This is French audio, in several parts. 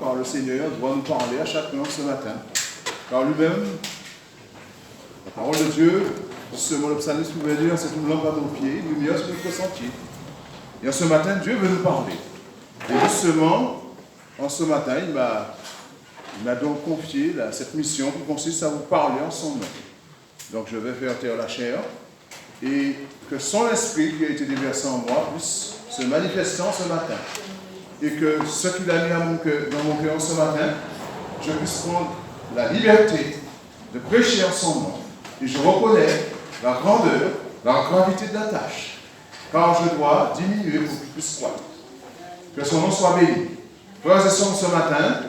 car le Seigneur doit nous parler à chacun ce matin. Car lui-même, la parole de Dieu, justement le psalmiste pouvait dire, c'est une lampe à nos pieds, une lumière sur notre sentier. Et en ce matin, Dieu veut nous parler. Et justement, en ce matin, il m'a donc confié cette mission qui consiste à vous parler en son nom. Donc je vais faire taire la chair et que son esprit qui a été déversé en moi puisse se manifester ce matin. Et que ce qu'il a mis dans mon cœur ce matin, je puisse prendre la liberté de prêcher en son nom. Et je reconnais la grandeur, la gravité de la tâche. Car je dois diminuer pour qu'il puisse croître. Que son nom soit béni. Frères et sœurs, ce matin,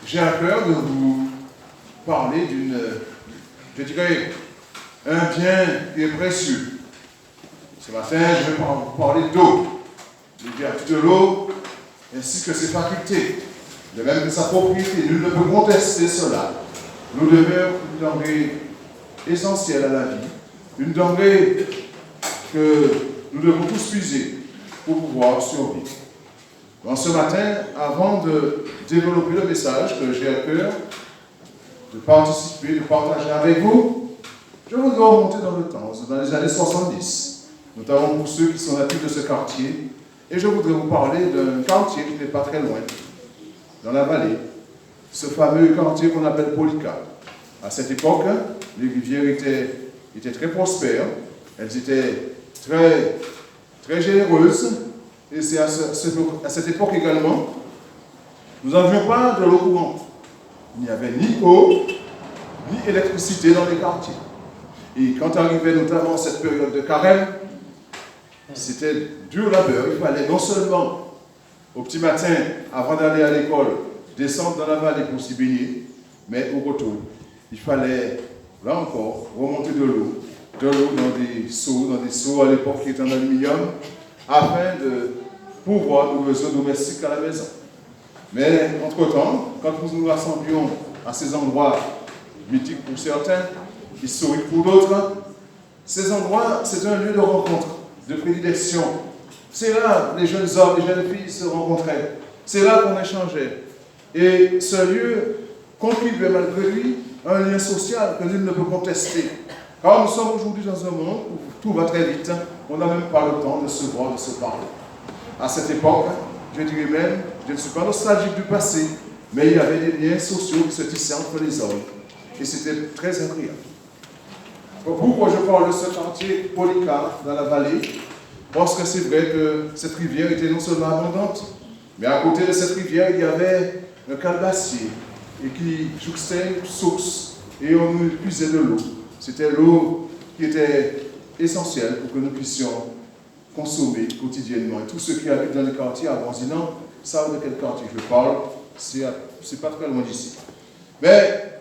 j'ai à cœur de vous parler je dirais, un bien qui est précieux. Ce matin, je vais vous parler d'eau, les vertus de l'eau, ainsi que ses facultés, de même que sa propriété. Nul ne peut contester cela. L'eau demeure une denrée essentielle à la vie, une denrée que nous devons tous puiser pour pouvoir survivre. Donc, ce matin, avant de développer le message que j'ai à cœur de participer, de partager avec vous, je voudrais remonter dans le temps, dans les années 70, notamment pour ceux qui sont natifs de ce quartier, et je voudrais vous parler d'un quartier qui n'est pas très loin, dans la vallée, ce fameux quartier qu'on appelle Polycarpe. À cette époque, les rivières étaient très prospères, elles étaient très, très généreuses, et c'est à cette époque également, nous n'avions pas de l'eau courante. Il n'y avait ni eau, ni électricité dans les quartiers. Et quand arrivait notamment cette période de carême, c'était dur labeur. Il fallait non seulement, au petit matin, avant d'aller à l'école, descendre dans la vallée pour s'y baigner, mais au retour, il fallait, là encore, remonter de l'eau dans des seaux à l'époque qui étaient en aluminium, afin de pourvoir nos besoins domestiques à la maison. Mais, entre-temps, quand nous nous rassemblions à ces endroits mythiques pour certains, historiques pour d'autres, ces endroits, c'est un lieu de rencontre, de prédilection. C'est là que les jeunes hommes, les jeunes filles se rencontraient. C'est là qu'on échangeait. Et ce lieu contribuait malgré lui à un lien social que nul ne peut contester. Car nous sommes aujourd'hui dans un monde où tout va très vite, on n'a même pas le temps de se voir, de se parler. À cette époque, je dirais même, je ne suis pas nostalgique du passé, mais il y avait des liens sociaux qui se tissaient entre les hommes. Et c'était très agréable. Pourquoi je parle de ce quartier Polycarpe dans la vallée? Parce que c'est vrai que cette rivière était non seulement abondante, mais à côté de cette rivière, il y avait un calebassier et qui jouxtait une source et on nous puisait de l'eau. C'était l'eau qui était essentielle pour que nous puissions consommer quotidiennement. Et tous ceux qui habitent dans les quartiers avoisinants savent de quel quartier je parle. C'est pas très loin d'ici. Mais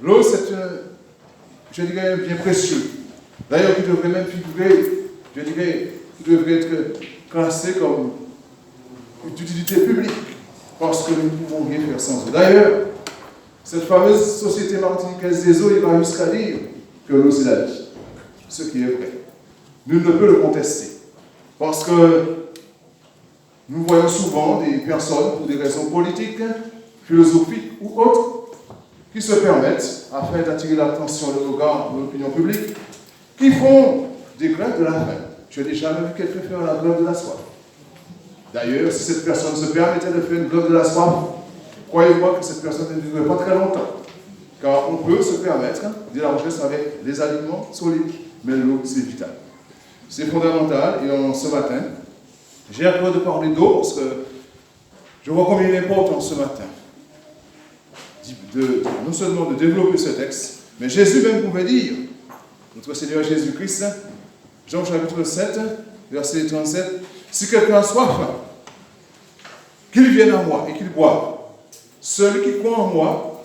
l'eau, c'est je dirais, un bien précieux. D'ailleurs, qui devrait même figurer, je dirais, qui devrait être classé comme d'utilité publique, parce que nous ne pouvons rien faire sans eau. D'ailleurs, cette fameuse société martiniquaise des eaux, il va jusqu'à dire que l'eau, c'est la vie. Ce qui est vrai. Nul ne peut le contester. Parce que nous voyons souvent des personnes, pour des raisons politiques, philosophiques ou autres, qui se permettent, afin d'attirer l'attention et le regard de l'opinion publique, qui font des grèves de la faim. Je n'ai jamais vu quelqu'un faire la grève de la soif. D'ailleurs, si cette personne se permettait de faire une grève de la soif, croyez-moi que cette personne ne vivrait pas très longtemps. Car on peut se permettre de la recherche avec les aliments solides, mais l'eau, c'est vital. C'est fondamental, et ce matin, j'ai à cœur de parler d'eau, parce que je vois combien il est important ce matin, non seulement de développer ce texte, mais Jésus même pouvait dire, notre Seigneur Jésus-Christ, Jean chapitre 7, verset 37, « Si quelqu'un a soif, qu'il vienne à moi et qu'il boive. Celui qui croit en moi,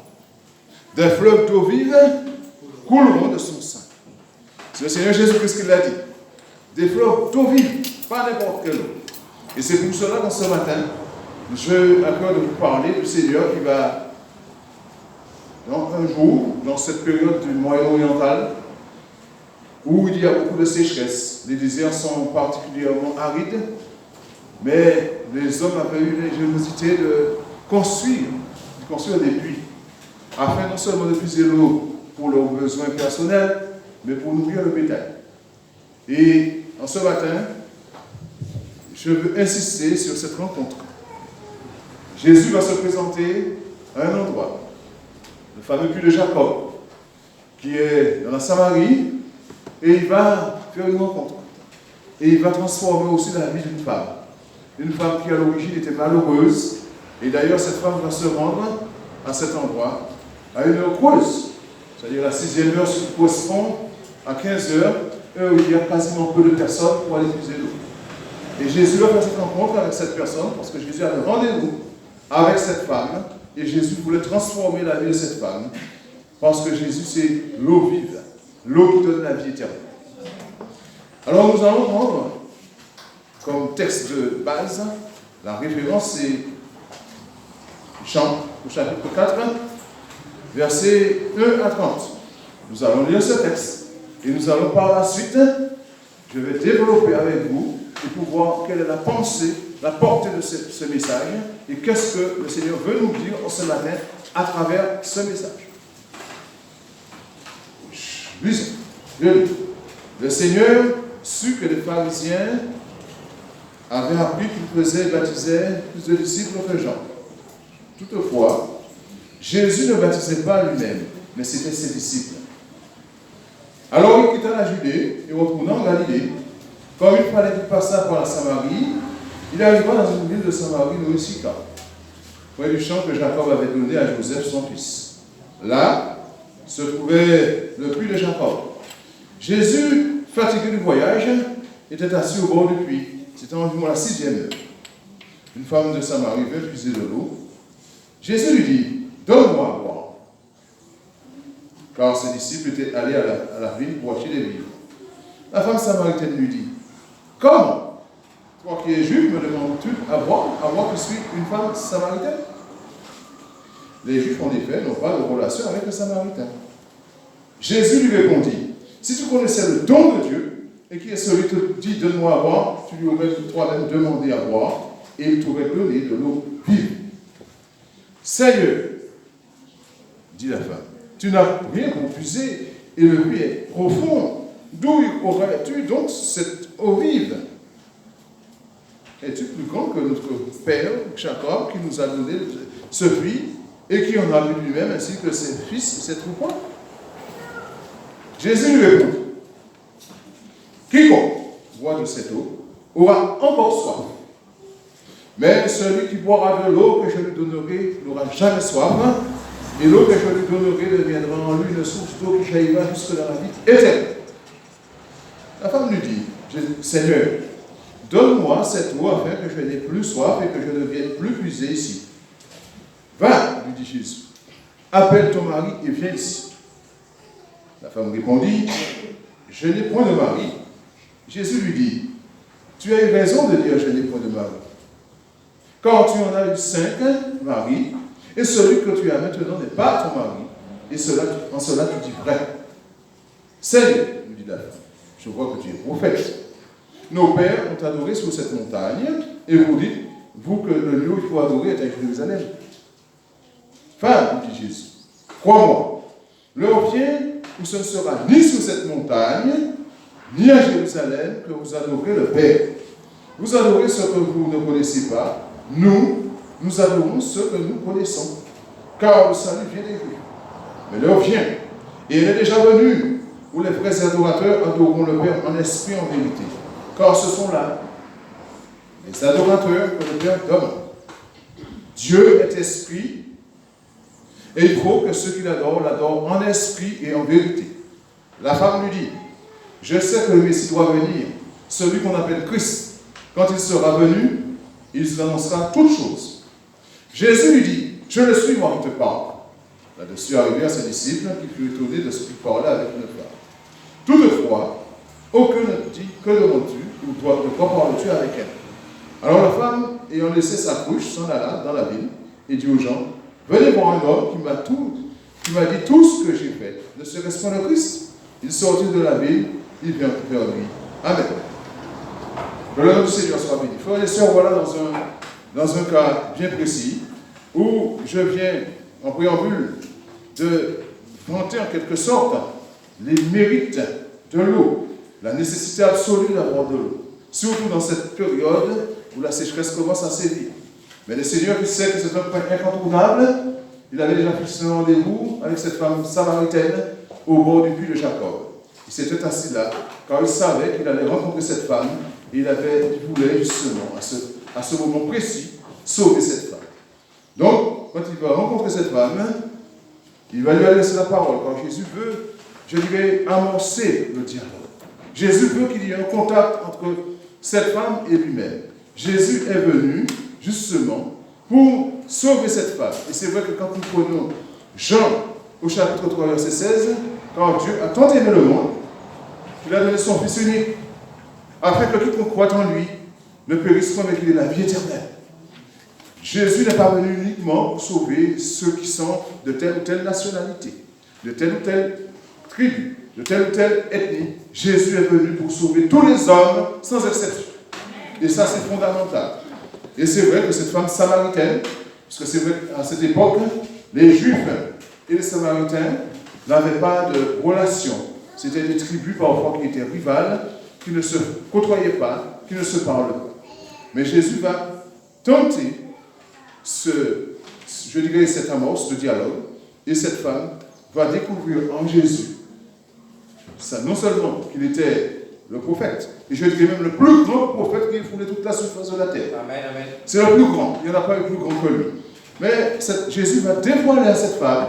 des fleuves d'eau vive couleront de son sein. » C'est le Seigneur Jésus-Christ qui l'a dit. Des fleuves d'eau vive, pas n'importe quelle eau. Et c'est pour cela qu'en ce matin, je à cœur de vous parler du Seigneur qui va, un jour, dans cette période du Moyen-Oriental, où il y a beaucoup de sécheresse, les déserts sont particulièrement arides, mais les hommes avaient eu l'ingéniosité de construire des puits, afin non seulement de puiser l'eau pour leurs besoins personnels, mais pour nourrir le bétail. Et en ce matin, je veux insister sur cette rencontre. Jésus va se présenter à un endroit, le fameux puits de Jacob, qui est dans la Samarie, et il va faire une rencontre. Et il va transformer aussi la vie d'une femme. Une femme qui à l'origine était malheureuse, et d'ailleurs cette femme va se rendre à cet endroit à une heure creuse, c'est-à-dire la 6e heure qui correspond à 15 heures, heure où il y a quasiment peu de personnes pour aller puiser l'eau. Et Jésus va faire cette rencontre avec cette personne, parce que Jésus a un rendez-vous avec cette femme, et Jésus voulait transformer la vie de cette femme, parce que Jésus c'est l'eau vive, l'eau qui donne la vie éternelle. Alors nous allons prendre comme texte de base, la référence c'est Jean au chapitre 4, versets 1 à 30. Nous allons lire ce texte et nous allons par la suite, je vais développer avec vous et pour voir quelle est la pensée, la portée de ce message et qu'est-ce que le Seigneur veut nous dire ce matin à travers ce message. Lisons. Le Seigneur sut que les pharisiens avaient appris qu'il faisait et baptisait plus de disciples que Jean. Toutefois, Jésus ne baptisait pas lui-même, mais c'était ses disciples. Alors il quitta la Judée et retourna en Galilée. Comme il fallait qu'il passât par la Samarie, il arriva dans une ville de Samarie nommée Sychar, près du champ que Jacob avait donné à Joseph son fils. Là se trouvait le puits de Jacob. Jésus, fatigué du voyage, était assis au bord du puits. C'était environ la 6e heure. Une femme de Samarie vint puiser de l'eau. Jésus lui dit, donne-moi à boire. Car ses disciples étaient allés à la ville pour acheter des vivres. La femme samaritaine lui dit, comment, toi qui es juif, me demandes-tu à boire que je suis une femme samaritaine? Les Juifs, en effet, n'ont pas de relation avec les Samaritains. Jésus lui répondit, si tu connaissais le don de Dieu, et qui est celui qui te dit, donne-moi à boire, tu lui aurais toi-même demandé à boire, et il t'aurait donné de l'eau vive. Seigneur, dit la femme, tu n'as rien pour puiser, et le puits est profond. D'où aurais-tu donc cette eau vive? Es-tu plus grand que notre père, Jacob, qui nous a donné ce puits, et qui en a bu lui-même, ainsi que ses fils et ses troupeaux? Jésus lui répond, quiconque boit de cette eau aura encore soif. Mais celui qui boira de l'eau que je lui donnerai n'aura jamais soif, et l'eau que je lui donnerai deviendra en lui une source d'eau qui jaillira jusque dans la vie éternelle. La femme lui dit, Seigneur, donne-moi cette eau afin que je n'ai plus soif et que je ne vienne plus puiser ici. Va, lui dit Jésus, appelle ton mari et viens ici. La femme répondit, je n'ai point de mari. Jésus lui dit, tu as eu raison de dire je n'ai point de mari. Car tu en as eu 5 maris, et celui que tu as maintenant n'est pas ton mari, et en cela tu dis vrai. Seigneur, lui dit la femme, je vois que tu es prophète. Nos pères ont adoré sur cette montagne, et vous dites, vous, que le lieu où il faut adorer est à Jérusalem. Femme, lui dit Jésus, crois-moi, l'heure vient où ce ne sera ni sur cette montagne, ni à Jérusalem que vous adorez le Père. Vous adorez ce que vous ne connaissez pas. Nous adorons ce que nous connaissons. Car le salut vient des Juifs. Mais l'heure vient, et elle est déjà venue, où les vrais adorateurs adoreront le Père en esprit et en vérité. Car ce sont là les adorateurs que le Père donne. Dieu est esprit, et il faut que ceux qui l'adorent en esprit et en vérité. La femme lui dit, je sais que le Messie doit venir, celui qu'on appelle Christ. Quand il sera venu, il nous annoncera toutes choses. Jésus lui dit, je le suis, moi qui te parle. Là-dessus arrivèrent ses disciples qui furent étonnés de ce qu'il parlait avec une femme. Toutefois, aucun ne dit, que demandes-tu, ou de quoi parles-tu avec elle? Alors la femme, ayant laissé sa couche, s'en alla dans la ville et dit aux gens, venez voir un homme qui m'a dit tout ce que j'ai fait. Ne serait-ce pas le Christ? Il sortit de la ville, il vient vers lui. Amen. Que le nom du Seigneur soit béni. Frères et sœurs, voilà dans un cas bien précis, où je viens, en préambule, de vanter en quelque sorte les mérites de l'eau, la nécessité absolue d'avoir de l'eau, surtout dans cette période où la sécheresse commence à sévir. Mais le Seigneur, qui sait que c'est un point incontournable, il avait déjà fixé un rendez-vous avec cette femme samaritaine au bord du puits de Jacob. Il s'était assis là, car il savait qu'il allait rencontrer cette femme, et il voulait justement, à ce moment précis, sauver cette femme. Donc, quand il va rencontrer cette femme, il va lui adresser la parole, car Jésus veut, je dirais, amorcer le dialogue. Jésus veut qu'il y ait un contact entre cette femme et lui-même. Jésus est venu, justement, pour sauver cette femme. Et c'est vrai que quand nous prenons Jean, au chapitre 3, verset 16, quand Dieu a tant aimé le monde, qu'il a donné son Fils unique, afin que quiconque croit en lui ne périsse pas, mais qu'il ait la vie éternelle. Jésus n'est pas venu uniquement pour sauver ceux qui sont de telle ou telle nationalité, de telle ou telle tribu, de telle ou telle ethnie. Jésus est venu pour sauver tous les hommes, sans exception. Et ça, c'est fondamental. Et c'est vrai que cette femme samaritaine, parce que c'est vrai qu'à cette époque, les Juifs et les Samaritains n'avaient pas de relation. C'était des tribus parfois qui étaient rivales, qui ne se côtoyaient pas, qui ne se parlent pas. Mais Jésus va tenter je dirais cette amorce de dialogue, et cette femme va découvrir en Jésus, ça, non seulement qu'il était le prophète, et je dirais même le plus grand prophète qui ait foulé toute la surface de la terre. Amen, amen. C'est le plus grand, il n'y en a pas eu plus grand que lui. Mais Jésus va dévoiler à cette femme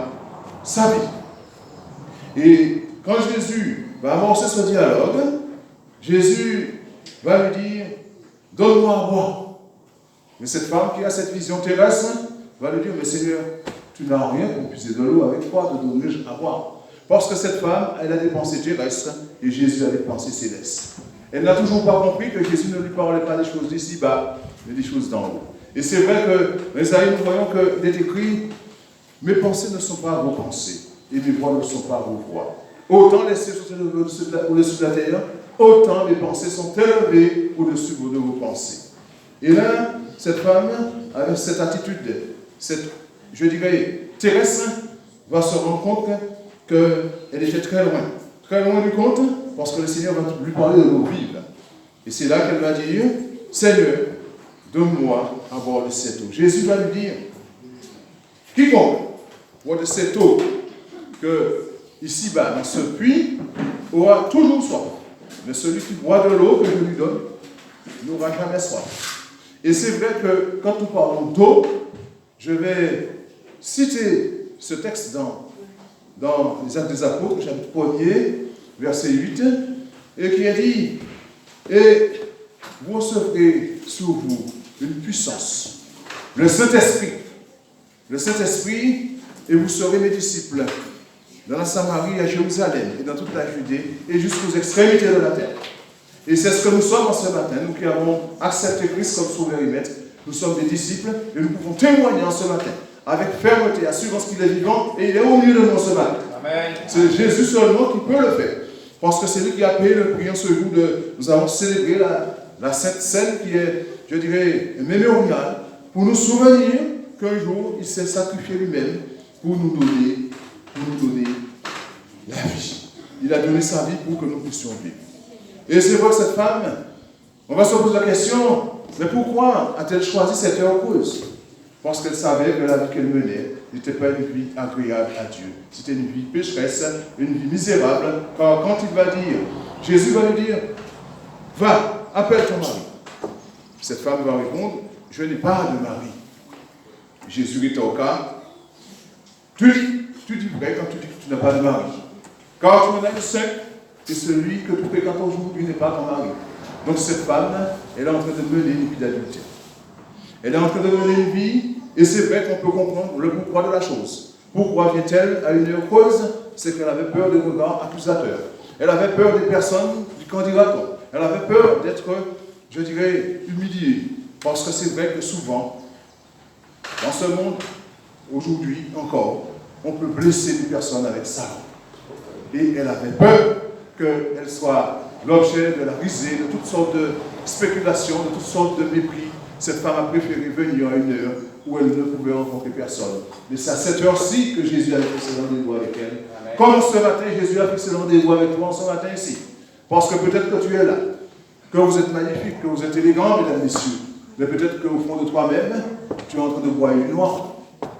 sa vie. Et quand Jésus va amorcer ce dialogue, Jésus va lui dire, donne-moi à boire. Mais cette femme qui a cette vision terrestre va lui dire, mais Seigneur, tu n'as rien pour puiser de l'eau, avec quoi te donnerai-je à boire? Parce que cette femme, elle a des pensées terrestres et Jésus a des pensées célestes. Elle n'a toujours pas compris que Jésus ne lui parlait pas des choses d'ici-bas, mais des choses d'en haut. Et c'est vrai que, les amis, nous voyons qu'il est écrit, mes pensées ne sont pas vos pensées, et mes voix ne sont pas vos voix. Autant les cieux sont élevés au-dessus de la terre, autant mes pensées sont élevées au-dessus de vos pensées. Et là, cette femme, avec cette attitude, je dirais, terrestre, va se rendre compte qu'elle était très loin du compte, parce que le Seigneur va lui parler de l'eau vive. Et c'est là qu'elle va dire, Seigneur, donne-moi à boire de cette eau. Jésus va lui dire, quiconque boit de cette eau, que ici-bas, dans ce puits, aura toujours soif. Mais celui qui boit de l'eau que je lui donne, n'aura jamais soif. Et c'est vrai que quand nous parlons d'eau, je vais citer ce texte dans les Actes des Apôtres, chapitre 1er, verset 8, et qui a dit, et vous recevrez sur vous une puissance, le Saint-Esprit, et vous serez mes disciples dans la Samarie, à Jérusalem, et dans toute la Judée, et jusqu'aux extrémités de la terre. Et c'est ce que nous sommes en ce matin, nous qui avons accepté Christ comme sauveur et maître, nous sommes des disciples, et nous pouvons témoigner en ce matin, avec fermeté, assurance qu'il est vivant, et il est au milieu de nous ce matin. C'est Jésus seulement qui peut le faire, parce que c'est lui qui a payé le prix en ce jour nous avons célébré la Sainte Seine qui est, je dirais, mémoriale, pour nous souvenir qu'un jour, il s'est sacrifié lui-même pour nous donner la vie. Il a donné sa vie pour que nous puissions vivre. Et c'est vrai que cette femme, on va se poser la question, mais pourquoi a-t-elle choisi cette heure creuse? Parce qu'elle savait que la vie qu'elle menait n'était pas une vie agréable à Dieu. C'était une vie pécheresse, une vie misérable. Car quand il va dire, Jésus va lui dire, va, appelle ton mari. Cette femme va répondre, je n'ai pas de mari. Jésus est au cas, tu dis vrai quand tu dis que tu n'as pas de mari. Car tu en as le seul, et celui que tu fréquentes aujourd'hui n'est pas ton mari. Donc cette femme, elle est en train de mener une vie d'adultère. Elle est en train de mener une vie, et c'est vrai qu'on peut comprendre le pourquoi de la chose. Pourquoi vient-elle à une heure creuse? C'est qu'elle avait peur des regards accusateurs. Elle avait peur des personnes du candidat. Elle avait peur d'être, je dirais, humiliée. Parce que c'est vrai que souvent, dans ce monde, aujourd'hui encore, on peut blesser des personnes avec ça. Et elle avait peur qu'elle soit l'objet de la risée, de toutes sortes de spéculations, de toutes sortes de mépris. Cette femme a préféré venir à une heure où elle ne pouvait rencontrer personne. Mais c'est à cette heure-ci que Jésus a fixé le rendez-vous avec elle. Comme ce matin, Jésus a fixé le rendez-vous avec toi ce matin ici. Parce que peut-être que tu es là, que vous êtes magnifique, que vous êtes élégant, mesdames, messieurs. Mais peut-être qu'au fond de toi-même, tu es en train de boire une noix.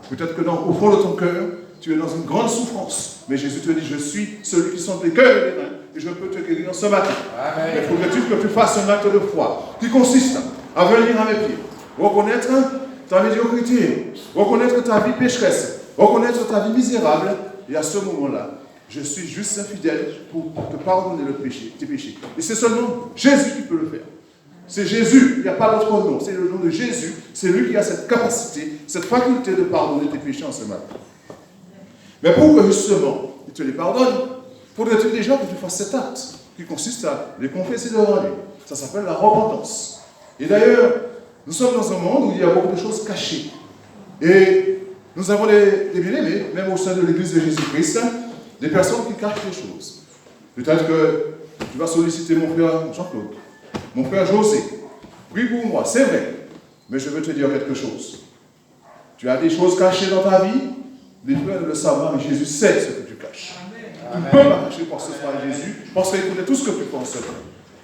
Peut-être que au fond de ton cœur, tu es dans une grande souffrance. Mais Jésus te dit, je suis celui qui sonde les cœurs et les reins, et je peux te guérir ce matin. Amen. Mais il faudrait-il que tu fasses un acte de foi qui consiste à venir à mes pieds, reconnaître ta médiocrité, reconnaître ta vie pécheresse, reconnaître ta vie misérable, et à ce moment-là, je suis juste infidèle pour te pardonner tes péchés. Et c'est seulement Jésus qui peut le faire. C'est Jésus, il n'y a pas d'autre nom, c'est le nom de Jésus, c'est lui qui a cette capacité, cette faculté de pardonner tes péchés en ce matin. Mais pour que justement, il te les pardonne, faudrait-il déjà que tu fasses cet acte qui consiste à les confesser devant lui. Ça s'appelle la repentance. Et d'ailleurs, nous sommes dans un monde où il y a beaucoup de choses cachées. Et nous avons des bien-aimés, même au sein de l'église de Jésus-Christ, des personnes qui cachent les choses. Peut-être que tu vas solliciter mon frère Jean-Claude, mon frère José. Prie pour moi, c'est vrai. Mais je veux te dire quelque chose. Tu as des choses cachées dans ta vie. Les frères ne le savent pas, mais Jésus sait ce que tu caches. Tu ne peux pas cacher quoi que ce soit à Jésus, parce qu'il connaît tout ce que tu penses.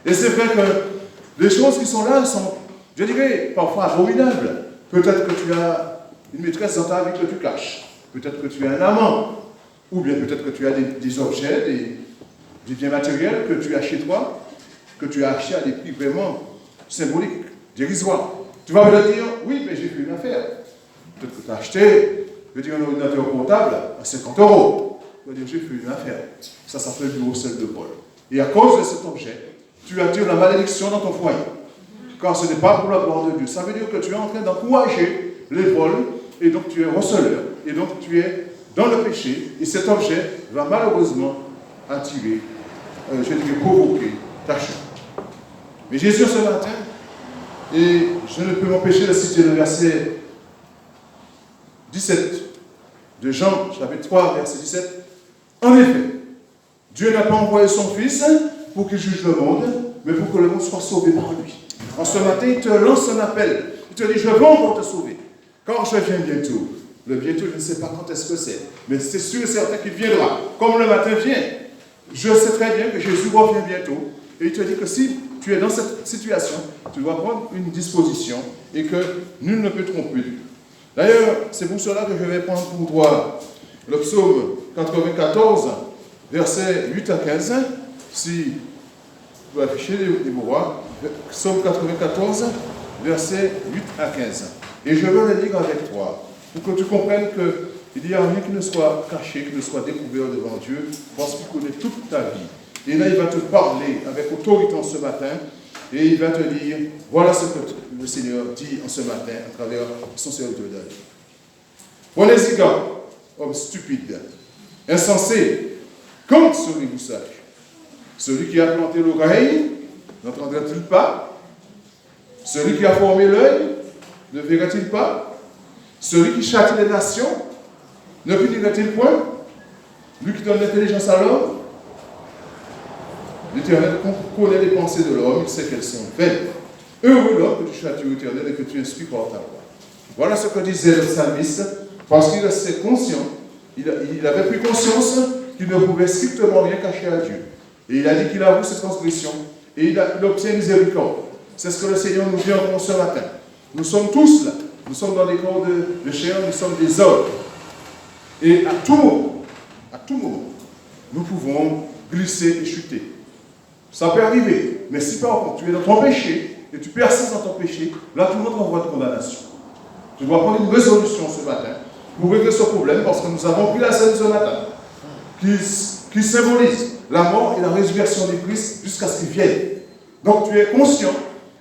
Et c'est vrai que les choses qui sont là sont, je dirais, parfois abominables. Peut-être que tu as une maîtresse dans ta vie que tu caches. Peut-être que tu as un amant. Ou bien peut-être que tu as des objets, des biens matériels que tu as chez toi, que tu as acheté à des prix vraiment symboliques, dérisoires. Tu vas me dire, oui, mais j'ai fait une affaire. Peut-être que tu as acheté, je veux dire, un ordinateur portable à 50 €. Tu vas dire, j'ai fait une affaire. Ça s'appelle du recel de Paul. Et à cause de cet objet, tu attires la malédiction dans ton foyer. Car ce n'est pas pour la gloire de Dieu. Ça veut dire que tu es en train d'encourager les vols, et donc tu es receleur, et donc tu es dans le péché, et cet objet va malheureusement attirer, je dirais provoquer ta chute. Mais Jésus ce matin, et je ne peux m'empêcher de citer le verset 17 de Jean, chapitre 3, verset 17. En effet, Dieu n'a pas envoyé son Fils pour qu'il juge le monde, mais pour que le monde soit sauvé par lui. En ce matin, il te lance un appel. Il te dit, je veux encore te sauver. Quand je viens bientôt, le bientôt, je ne sais pas quand est-ce que c'est, mais c'est sûr et certain qu'il viendra. Comme le matin vient, je sais très bien que Jésus revient bientôt. Et il te dit que si tu es dans cette situation, tu dois prendre une disposition et que nul ne peut tromper. D'ailleurs, c'est pour cela que je vais prendre pour toi le psaume 94, versets 8 à 15. Si vous affichez les mots, psaume 94, versets 8 à 15. Et je veux le lire avec toi, pour que tu comprennes qu'il n'y a rien qui ne soit caché, qui ne soit découvert devant Dieu, parce qu'il connaît toute ta vie. Et là, il va te parler avec autorité en ce matin, et il va te dire, voilà ce que le Seigneur dit en ce matin à travers son serviteur David. Prenez-y garde, homme stupide, insensé, quand serez-vous sage? Celui qui a planté l'oreille, n'entendra-t-il pas? Celui qui a formé l'œil, ne verra-t-il pas? Celui qui châtie les nations, ne punirait-il point? Lui qui donne l'intelligence à l'homme, l'Éternel connaît les pensées de l'homme, il sait qu'elles sont vaines. Heureux l'homme que tu châties au Éternel et que tu instruis par ta voix. Voilà ce que disait le psalmiste, parce qu'il était conscient, il avait pris conscience qu'il ne pouvait strictement rien cacher à Dieu. Et il a dit qu'il avoue ses transgressions, et il obtient miséricorde. C'est ce que le Seigneur nous dit encore ce matin. Nous sommes tous là, nous sommes dans des corps de chair, nous sommes des hommes. Et à tout moment, nous pouvons glisser et chuter. Ça peut arriver, mais si par contre tu es dans ton péché, et tu persistes dans ton péché, là tout le monde envoie de condamnation. Tu dois prendre une résolution ce matin pour régler ce problème, parce que nous avons pris la scène ce matin, qui symbolise la mort et la résurrection du Christ jusqu'à ce qu'il vienne. Donc tu es conscient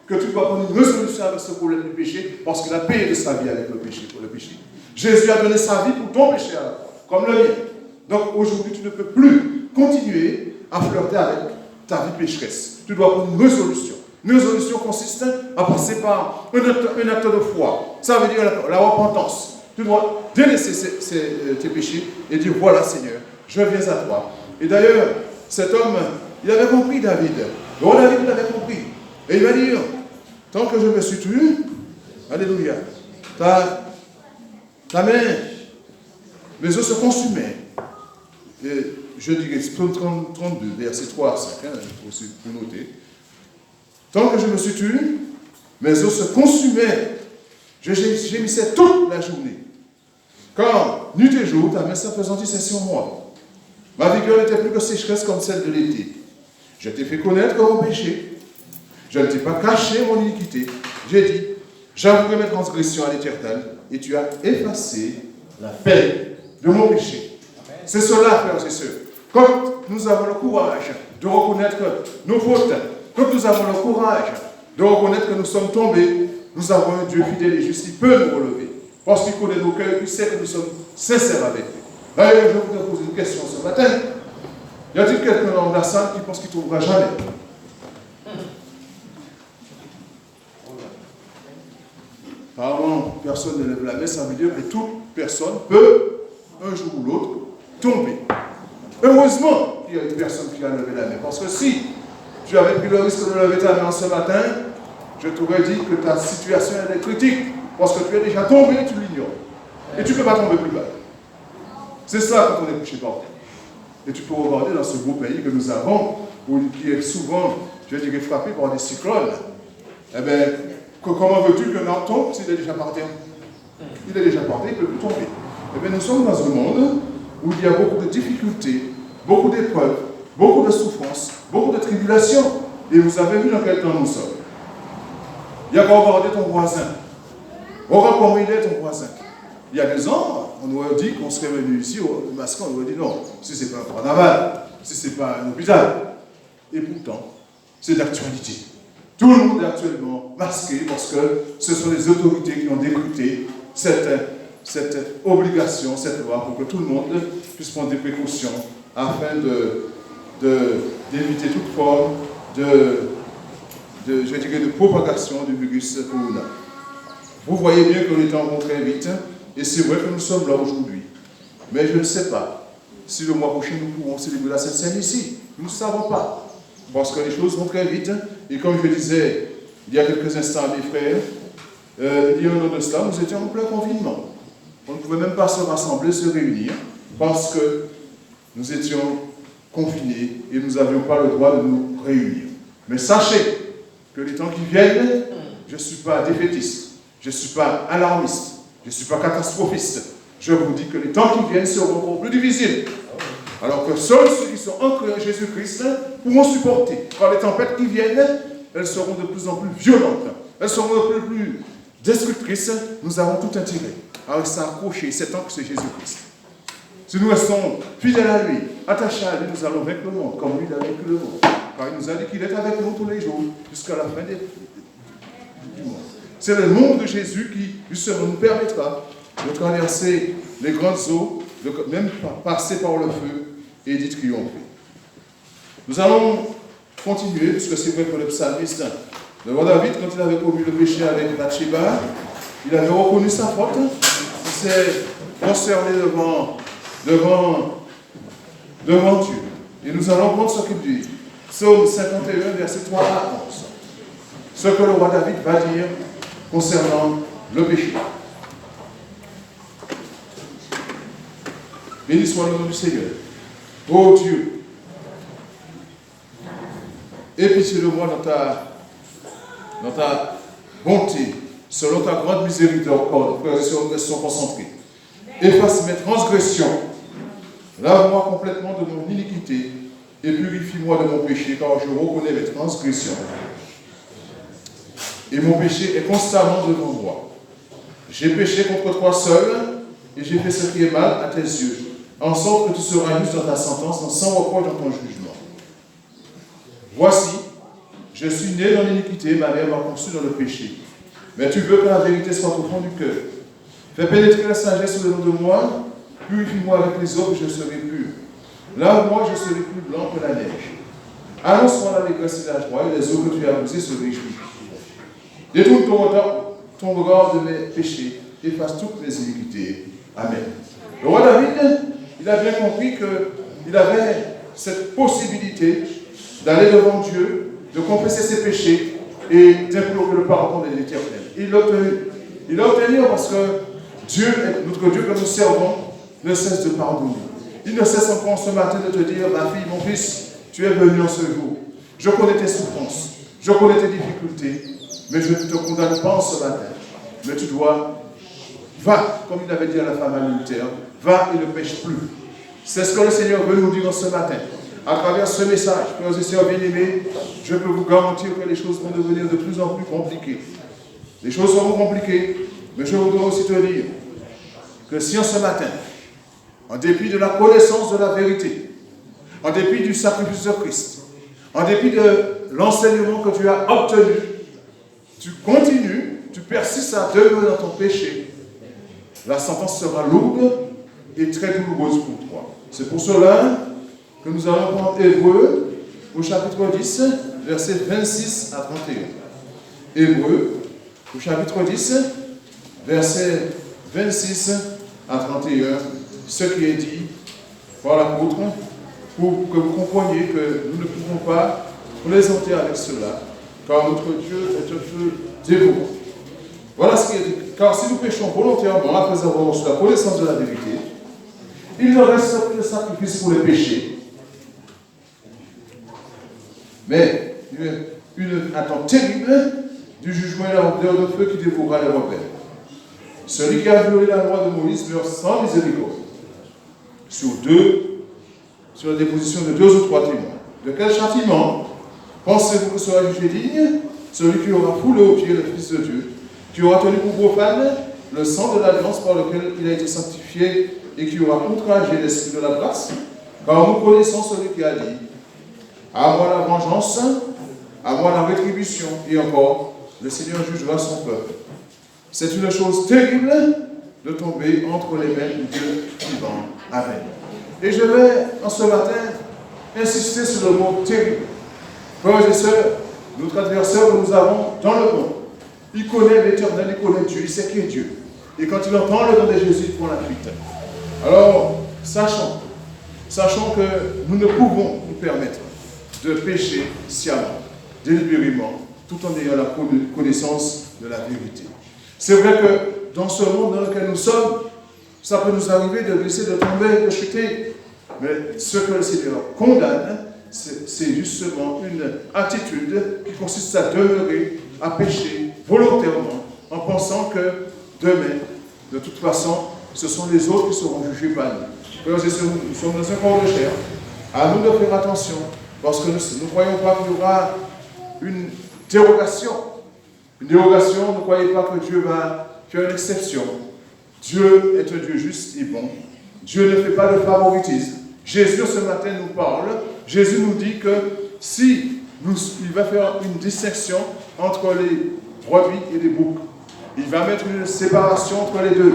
que tu dois prendre une résolution avec ce problème du péché, parce qu'il a payé de sa vie avec le péché, pour le péché. Jésus a donné sa vie pour ton péché à la croix, comme le mien. Donc aujourd'hui tu ne peux plus continuer à flirter avec ta vie pécheresse. Tu dois prendre une résolution. Une résolution consiste à passer par un acte de foi. Ça veut dire la repentance. Tu dois délaisser tes péchés et dire, voilà Seigneur, je viens à toi. Et d'ailleurs, cet homme, il avait compris David. Donc David l'avait compris. Et il va dire, tant que je me suis tué, alléluia, ta ta main, mes os se consumaient. Et je dirais, Psaume 32, verset 3 à 5, pour noter. Tant que je me suis tué, mes os se consumaient. Je gémissais toute la journée. Quand, nuit et jour, ta main s'appesantissait sur moi. Ma vigueur n'était plus que sécheresse comme celle de l'été. Je t'ai fait connaître mon péché. Je ne t'ai pas caché mon iniquité. J'ai dit, j'avouerai mes transgressions à l'Éternel, et tu as effacé la peine de mon péché. C'est cela, frères et sœurs. Quand nous avons le courage de reconnaître nos fautes, quand nous avons le courage de reconnaître que nous sommes tombés, nous avons un Dieu fidèle et juste qui peut nous relever. Parce qu'il connaît nos cœurs, il sait que nous sommes sincères avec lui. D'ailleurs, je voudrais poser une question ce matin. Y a-t-il quelqu'un dans la salle qui pense qu'il ne trouvera jamais? Apparemment, personne ne lève la main, ça veut dire que toute personne peut, un jour ou l'autre, tomber. Heureusement qu'il y a une personne qui a levé la main. Parce que si tu avais pris le risque de lever ta main ce matin, je t'aurais dit que ta situation est critique. Parce que tu es déjà tombé et tu l'ignores. Et tu ne peux pas tomber plus bas. C'est ça quand on est couché par terre. Et tu peux regarder dans ce beau pays que nous avons, qui est souvent, je dirais, frappé par des cyclones. Eh bien, comment veux-tu qu'un arbre tombe s'il est déjà par terre? Il est déjà par terre, il ne peut plus tomber. Eh bien, nous sommes dans un monde où il y a beaucoup de difficultés, beaucoup d'épreuves, beaucoup de souffrances, beaucoup de tribulations. Et vous avez vu dans quel temps nous sommes. Il y a qu'à regarder ton voisin. Regarde comment il est ton voisin. Il y a 2 ans, on nous a dit qu'on serait venu ici, au Mascan, on nous a dit non, si ce n'est pas un carnaval, si ce n'est pas un hôpital. Et pourtant, c'est d'actualité. Tout le monde est actuellement masqué parce que ce sont les autorités qui ont décrété cette obligation, cette loi, pour que tout le monde puisse prendre des précautions afin d'éviter toute forme de propagation du virus corona. Vous voyez bien que les temps vont très vite, et c'est vrai que nous sommes là aujourd'hui. Mais je ne sais pas si le mois prochain nous pourrons célébrer la Sainte-Seine ici. Nous ne savons pas. Parce que les choses vont très vite. Et comme je disais il y a quelques instants à mes frères, il y a un an de cela, nous étions en plein confinement. On ne pouvait même pas se rassembler, se réunir, parce que nous étions confinés et nous n'avions pas le droit de nous réunir. Mais sachez que les temps qui viennent, je ne suis pas défaitiste. Je ne suis pas alarmiste, je ne suis pas catastrophiste. Je vous dis que les temps qui viennent seront encore plus difficiles. Alors que seuls ceux qui sont ancrés en Jésus-Christ pourront supporter. Quand les tempêtes qui viennent, elles seront de plus en plus violentes. Elles seront de plus en plus destructrices. Nous avons tout intérêt à rester accrochés. C'est tant que c'est Jésus-Christ. Si nous restons fidèles à lui, attachés à lui, nous allons vaincre le monde, comme lui il a vaincu le monde. Car il nous a dit qu'il est avec nous tous les jours, jusqu'à la fin du monde. C'est le nom de Jésus qui, justement, nous permettra de traverser les grandes eaux, de même passer par le feu et d'y triompher. Nous allons continuer, puisque c'est vrai que le psalmiste, le roi David, quand il avait commis le péché avec Bathsheba, il avait reconnu sa faute, il s'est concerné devant Dieu. Et nous allons prendre ce qu'il dit. Psaume 51, verset 3 à 11. Ce que le roi David va dire concernant le péché. Béni soit le nom du Seigneur. Ô Dieu, aie pitié de moi dans ta bonté, selon ta grande miséricorde, frères et sœurs, nous restons concentrés. Efface mes transgressions, lave-moi complètement de mon iniquité et purifie-moi de mon péché, car je reconnais mes transgressions. Et mon péché est constamment devant moi. J'ai péché contre toi seul, et j'ai fait ce qui est mal à tes yeux, en sorte que tu seras juste dans ta sentence, sans reproche dans ton jugement. Voici, je suis né dans l'iniquité, ma mère m'a conçu dans le péché. Mais tu veux que la vérité soit au fond du cœur. Fais pénétrer la sagesse au dedans de moi, purifie-moi avec les eaux, que je serai pur. Là où moi, je serai plus blanc que la neige. Annonce-moi l'allégresse et la joie, et les eaux que tu as abusées se réjouissent. Détourne ton regard de mes péchés, efface toutes mes iniquités. Amen. Le roi David, il a bien compris qu'il avait cette possibilité d'aller devant Dieu, de confesser ses péchés et d'implorer le pardon de l'Éternel. Il l'a obtenu. Il l'a obtenu parce que Notre Dieu que nous servons ne cesse de pardonner. Il ne cesse encore ce matin de te dire, ma fille, mon fils, tu es venu en ce jour. Je connais tes souffrances, je connais tes difficultés, mais je ne te condamne pas en ce matin. Mais tu dois, va, comme il avait dit à la femme adultère, va et ne pêche plus. C'est ce que le Seigneur veut nous dire en ce matin. À travers ce message, frères et sœurs bien-aimés, je peux vous garantir que les choses vont devenir de plus en plus compliquées. Les choses seront compliquées, mais je voudrais aussi te dire que si en ce matin, en dépit de la connaissance de la vérité, en dépit du sacrifice de Christ, en dépit de l'enseignement que tu as obtenu, tu continues, tu persistes à demeurer dans ton péché, la sentence sera lourde et très douloureuse pour toi. C'est pour cela que nous allons prendre Hébreux au chapitre 10, versets 26 à 31. Hébreux au chapitre 10, versets 26 à 31, ce qui est dit par l'apôtre, pour que vous compreniez que nous ne pouvons pas plaisanter avec cela, car notre Dieu est un feu dévorant. Voilà ce qui est dit. Car si nous péchons volontairement après avoir reçu la connaissance de la vérité, il ne reste que le sacrifice pour les péchés, mais une attente terrible du jugement et la hauteur de feu qui dévorera les rebelles. Celui qui a violé la loi de Moïse meurt sans miséricorde. Sur la déposition de 2 ou 3 témoins. De quel châtiment pensez-vous que sera jugé digne celui qui aura foulé aux pieds le Fils de Dieu, qui aura tenu pour profane le sang de l'alliance par lequel il a été sanctifié et qui aura outragé l'esprit de la grâce? Car nous connaissons celui qui a dit, à moi la vengeance, à moi la rétribution, et encore, le Seigneur jugera son peuple. C'est une chose terrible de tomber entre les mains du Dieu vivant. Amen. Et je vais, en ce matin, insister sur le mot terrible. Frères et sœurs, notre adversaire que nous avons dans le monde, il connaît l'Éternel, il connaît Dieu, il sait qui est Dieu. Et quand il entend le nom de Jésus, il prend la fuite. Alors, sachons que nous ne pouvons nous permettre de pécher sciemment, délibérément, tout en ayant la connaissance de la vérité. C'est vrai que dans ce monde dans lequel nous sommes, ça peut nous arriver de glisser, de tomber, de chuter. Mais ce que le Seigneur condamne, c'est justement une attitude qui consiste à demeurer, à pécher volontairement, en pensant que demain, de toute façon, ce sont les autres qui seront jugés par nous. Frères et sœurs, nous sommes dans un corps de chair. À nous de faire attention, parce que nous ne croyons pas qu'il y aura une dérogation. Une dérogation, ne croyez pas que Dieu va faire une exception. Dieu est un Dieu juste et bon. Dieu ne fait pas de favoritisme. Jésus, ce matin, nous parle. Jésus nous dit que si il va faire une distinction entre les brebis et les boucs, il va mettre une séparation entre les deux.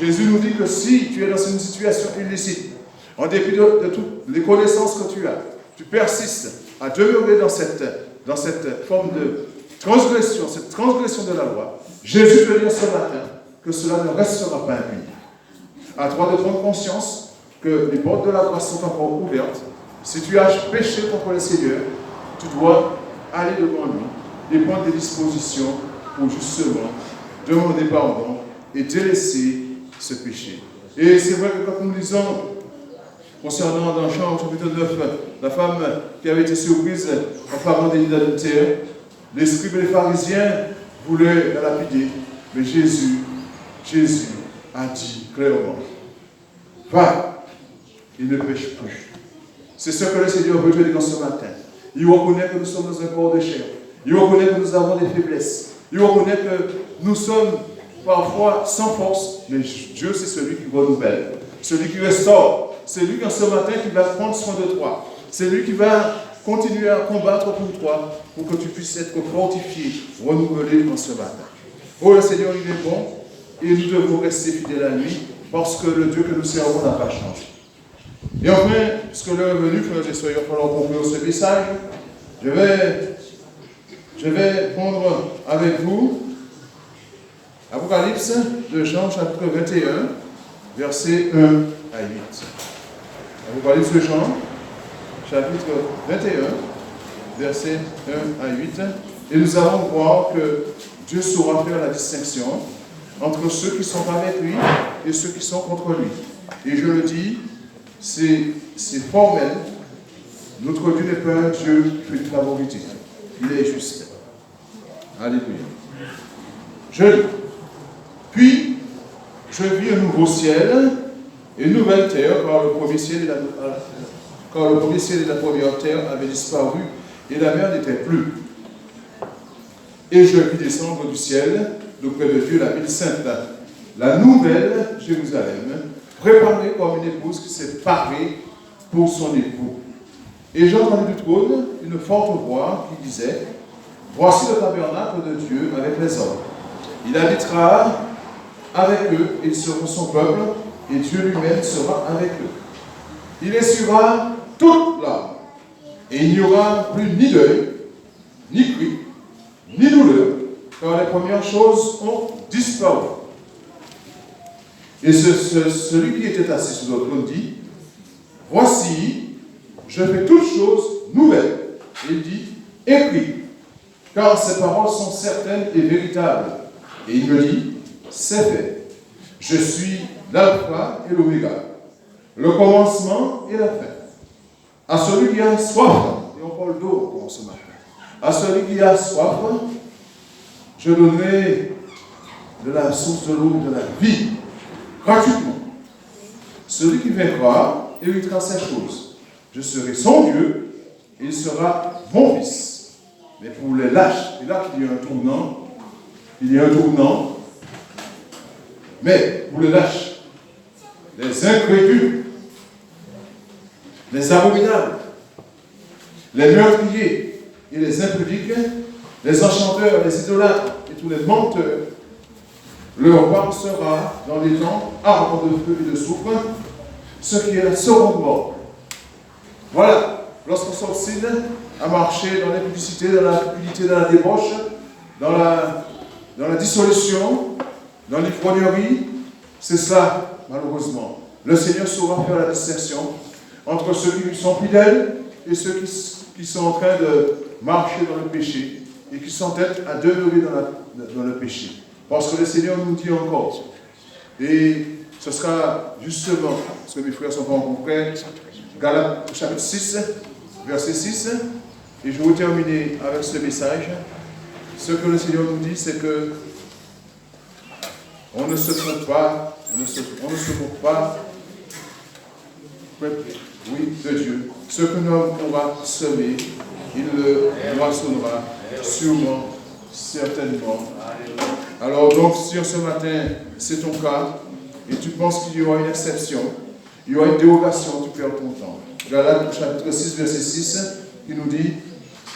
Jésus nous dit que si tu es dans une situation illicite, en dépit de toutes les connaissances que tu as, tu persistes à demeurer dans cette forme de transgression, cette transgression de la loi, Jésus te dit ce matin que cela ne restera pas impuni. À toi de prendre conscience que les portes de la grâce sont encore ouvertes. Si tu as péché contre le Seigneur, tu dois aller devant lui et prendre des dispositions pour justement demander pardon et délaisser ce péché. Et c'est vrai que quand nous lisons concernant dans Jean chapitre 9, la femme qui avait été surprise en parlant des d'adultère, les scribes et les pharisiens voulaient la lapider, mais Jésus a dit clairement, va, il ne pêche plus. C'est ce que le Seigneur veut te dire ce matin. Il reconnaît que nous sommes dans un corps de chair. Il reconnaît que nous avons des faiblesses. Il reconnaît que nous sommes parfois sans force, mais Dieu c'est celui qui renouvelle, celui qui restaure. C'est lui, en ce matin, qui va prendre soin de toi. C'est lui qui va continuer à combattre pour toi, pour que tu puisses être fortifié, renouvelé en ce matin. Oh, le Seigneur, il est bon, et nous devons rester fidèles à lui, parce que le Dieu que nous servons n'a pas changé. Et enfin, puisque l'heure est venue, frères et sœurs, il va falloir conclure ce message. Je vais prendre avec vous Apocalypse de Jean, chapitre 21, versets 1 à 8. Apocalypse de Jean, chapitre 21, versets 1 à 8. Et nous allons voir que Dieu saura faire la distinction entre ceux qui sont avec lui et ceux qui sont contre lui. Et je le dis, c'est formel. Notre Dieu n'est pas un Dieu qui fait du favoritisme. Il est juste. Alléluia. Je lis. Puis, je vis un nouveau ciel et une nouvelle terre, car le premier ciel et la première terre avaient disparu et la mer n'était plus. Et je vis descendre du ciel, d'auprès de Dieu, la ville sainte, la nouvelle Jérusalem, préparée comme une épouse qui s'est parée pour son époux. Et j'ai entendu du trône une forte voix qui disait, « Voici le tabernacle de Dieu avec les hommes. Il habitera avec eux, ils seront son peuple, et Dieu lui-même sera avec eux. Il essuiera toute larme, et il n'y aura plus ni deuil, ni cri, ni douleur, car les premières choses ont disparu. » Et celui qui était assis sur le trône dit, « Voici, je fais toutes choses nouvelles. » Il dit, « Écris, car ces paroles sont certaines et véritables. » Et il me dit, « C'est fait. Je suis l'alpha et l'oméga, le commencement et la fin. À celui qui a soif, et on parle d'eau encore ce matin, à celui qui a soif, je donnerai de la source de l'eau de la vie, gratuitement. Celui qui vaincra héritera ces choses. Je serai son Dieu, et il sera mon fils. Mais pour les lâches, et là qu'il y a un tournant, mais pour les lâches, les incrédules, les abominables, les meurtriers et les impudiques, les enchanteurs, les idolâtres et tous les menteurs, leur part sera dans les temps ardent de feu et de soufre, ce qui est la seconde mort. Voilà, lorsqu'on s'obstine à marcher dans l'impudicité, dans la cupidité, dans la débauche, dans la dissolution, dans l'ivrognerie, c'est ça, malheureusement. Le Seigneur saura faire la distinction entre ceux qui lui sont fidèles et ceux qui sont en train de marcher dans le péché et qui s'entêtent à demeurer dans le péché. Parce que le Seigneur nous dit encore, et ce sera justement, parce que mes frères sont pas encore prêts, Galates chapitre 6, verset 6, et je vais terminer avec ce message. Ce que le Seigneur nous dit, c'est que on ne se trompe pas, on ne se trompe pas, oui, de Dieu. Ce que l'homme pourra semer, il le moissonnera sûrement, certainement. Alors donc, si ce matin, c'est ton cas, et tu penses qu'il y aura une exception, il y aura une dérogation, tu perds ton temps. Galates chapitre 6, verset 6, qui nous dit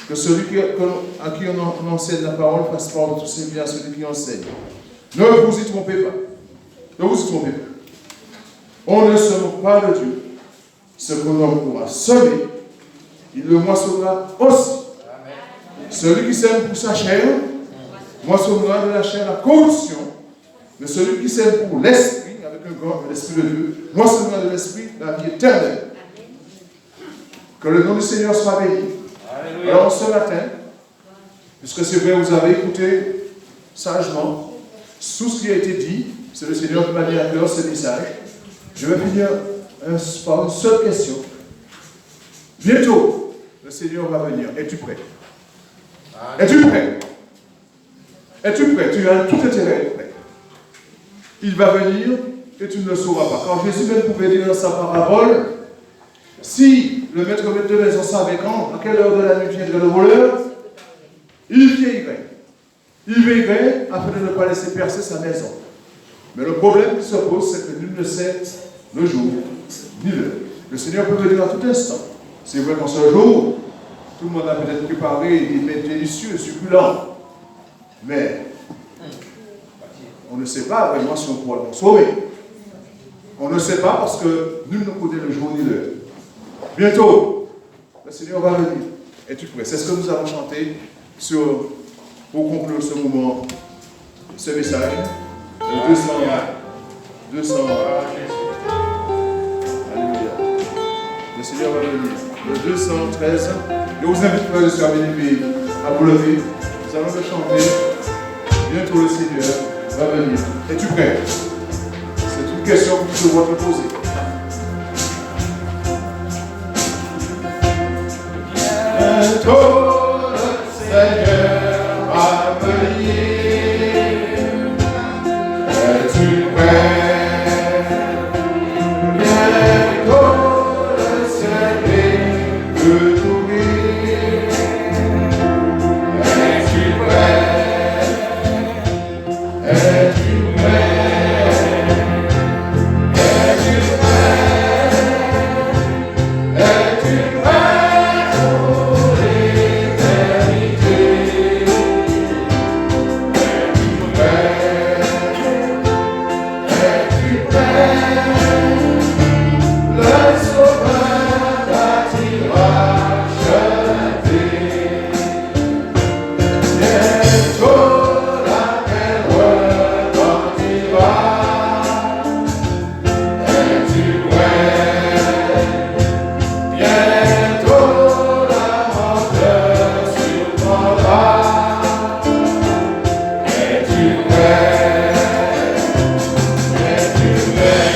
que celui à qui on enseigne la parole fasse part de tous ses biens à celui qui enseigne. Ne vous y trompez pas. Ne vous y trompez pas. On ne se moque pas de Dieu. Ce que l'homme pourra semer, il le moissonnera aussi. Celui qui sème pour sa chair, moissonnera de la chair la corruption. Mais celui qui sème pour l'esprit, avec un grand l'esprit de Dieu, moissonnera de l'esprit la vie éternelle. Que le nom du Seigneur soit béni. Alors ce matin, puisque c'est vrai, vous avez écouté sagement tout ce qui a été dit, c'est le Seigneur qui m'a mis à cœur ce message. Je vais finir par une seule question. Bientôt, le Seigneur va venir. Es-tu prêt? Es-tu prêt? Es-tu prêt? Tu as tout intérêt à être prêt. Il va venir et tu ne le sauras pas. Quand Jésus même pouvait dire dans sa parabole, si le maître de maison savait à quelle heure de la nuit viendrait le voleur, il veillerait. Il veillerait afin de ne pas laisser percer sa maison. Mais le problème qui se pose, c'est que nul ne sait le jour ni l'heure. Le Seigneur peut venir à tout instant. C'est vrai qu'en ce jour, tout le monde a peut-être préparé des mets délicieux, succulents. Mais on ne sait pas vraiment si on pourra le consommer. On ne sait pas parce que nul ne connaît le jour ni l'heure. Bientôt, le Seigneur va venir. Es-tu prêt? C'est ce que nous avons chanté pour conclure ce moment, ce message. Le 200. Alléluia. Le Seigneur va venir. Le 213. Je vous invite, frères et sœurs bien-aimés, à vous lever. Nous allons le chanter. Bientôt le Seigneur va venir. Es-tu prêt? C'est une question que tu dois te poser. Bientôt le Seigneur va venir. Es-tu prêt? Bientôt le Seigneur veut t'ouvrir. Es-tu prêt? Es-tu prêt? Es-tu prêt? Es-tu prêt pour l'éternité? Es-tu prêt? Es-tu prêt? Le Sauveur bâtira chanter. Bientôt l'appel retentira. Es-tu prêt? Bientôt la mort surprendra. Es-tu prêt? Es-tu prêt?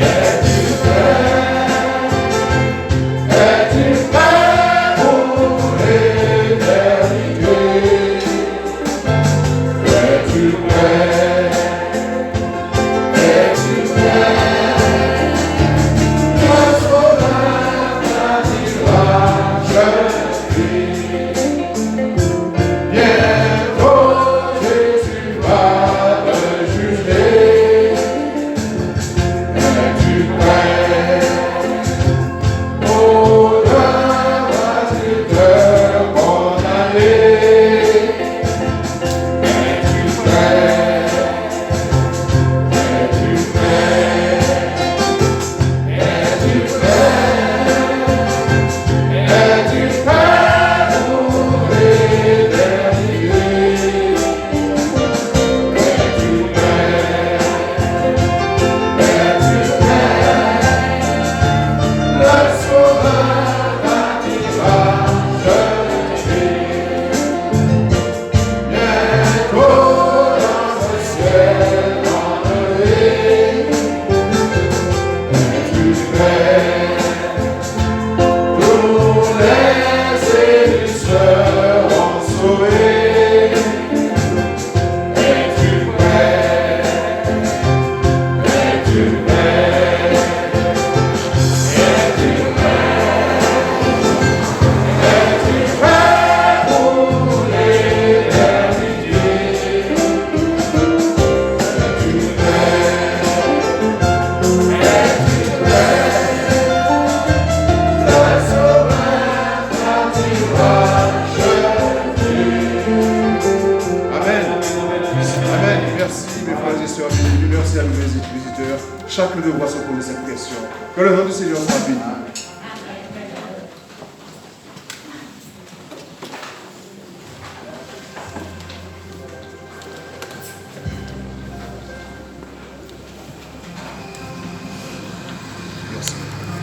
Es-tu prêt? Es-tu prêt pour l'éternité? Es-tu prêt? Es-tu prêt? Le Sauveur bâtira chanter. Bientôt Jésus va te juger. Es-tu prêt? Oh, vas-tu te condamner? Es-tu prêt? Es-tu prêt? Es-tu prêt? Es-tu prêt pour l'éternité? Es-tu prêt? Es-tu prêt? Le Sauveur bâtira chanter. Bientôt dans le ciel enlevé. Es-tu prêt? Tous les élus seront sauvés. Es-tu prêt? Es-tu prêt? Es-tu prêt? Es-tu prêt pour l'éternité? Es-tu prêt? Es-tu prêt? Le Sauveur bâtira chanter. Amen. Amen. Merci mes frères et sœurs bienvenus. Merci à nos visiteurs. Chacun de vous se poser cette question. Que le nom du Seigneur soit béni.